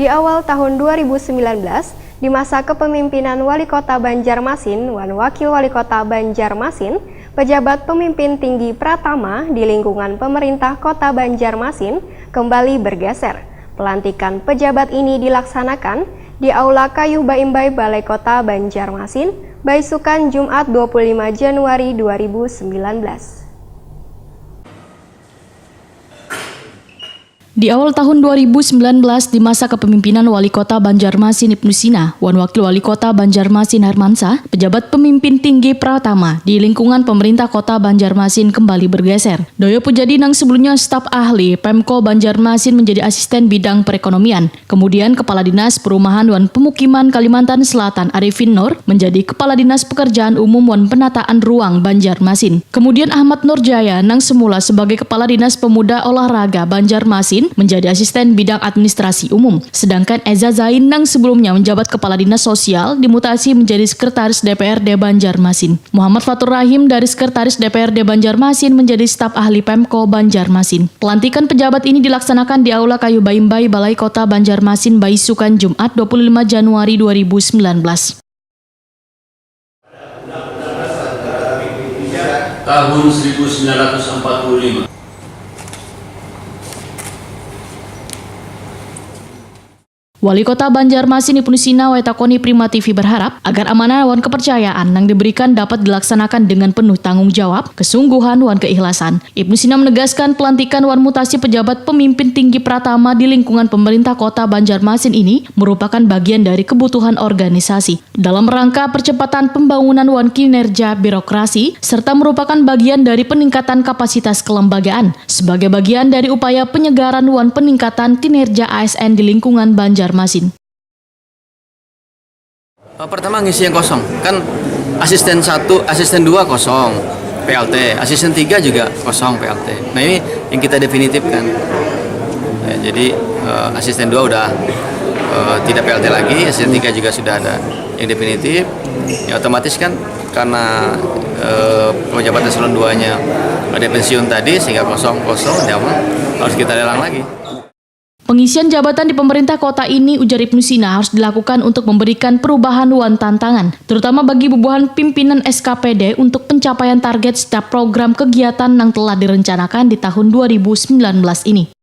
Di awal tahun 2019, di masa kepemimpinan Wali Kota Banjarmasin dan Wakil Wali Kota Banjarmasin, pejabat pemimpin tinggi Pratama di lingkungan pemerintah Kota Banjarmasin kembali bergeser. Pelantikan pejabat ini dilaksanakan di Aula Kayu Baimbai Balai Kota Banjarmasin, Baisukan Jumat 25 Januari 2019. Di awal tahun 2019, di masa kepemimpinan Wali Kota Banjarmasin Ibnu Sina dan Wakil Wali Kota Banjarmasin Hermansyah, pejabat pemimpin tinggi Pratama di lingkungan pemerintah Kota Banjarmasin kembali bergeser. Doyo Pujadi yang sebelumnya staf ahli Pemko Banjarmasin menjadi asisten bidang perekonomian. Kemudian Kepala Dinas Perumahan dan Pemukiman Kalimantan Selatan Arifin Nur menjadi Kepala Dinas Pekerjaan Umum dan Penataan Ruang Banjarmasin. Kemudian Ahmad Nurjaya yang semula sebagai Kepala Dinas Pemuda Olahraga Banjarmasin menjadi asisten bidang administrasi umum. Sedangkan Eza Zain yang sebelumnya menjabat Kepala Dinas Sosial dimutasi menjadi Sekretaris DPRD Banjarmasin. Muhammad Fatur Rahim dari Sekretaris DPRD Banjarmasin menjadi staf ahli Pemko Banjarmasin. Pelantikan pejabat ini dilaksanakan di Aula Kayu Baimbai Balai Kota Banjarmasin Baisukan Jumat 25 Januari 2019. Tahun 1945. Wali Kota Banjarmasin Ibnu Sina Wetakoni Prima TV berharap agar amanah dan kepercayaan yang diberikan dapat dilaksanakan dengan penuh tanggung jawab, kesungguhan dan keikhlasan. Ibnu Sina menegaskan pelantikan dan mutasi pejabat pemimpin tinggi Pratama di lingkungan pemerintah Kota Banjarmasin ini merupakan bagian dari kebutuhan organisasi dalam rangka percepatan pembangunan dan kinerja birokrasi serta merupakan bagian dari peningkatan kapasitas kelembagaan sebagai bagian dari upaya penyegaran dan peningkatan kinerja ASN di lingkungan Banjarmasin. Pertama ngisi yang kosong, kan asisten 1, asisten 2 kosong PLT, asisten 3 juga kosong PLT. Nah ini yang kita definitifkan. Ya, jadi asisten 2 udah tidak PLT lagi, asisten 3 juga sudah ada yang definitif. Ya otomatis kan karena pejabat eselon 2-nya ada pensiun tadi sehingga kosong, ya harus kita lelang lagi. Pengisian jabatan di pemerintah kota ini, ujar Ibnu Sina, harus dilakukan untuk memberikan perubahan dan tantangan, terutama bagi bubuhan pimpinan SKPD untuk pencapaian target setiap program kegiatan yang telah direncanakan di tahun 2019 ini.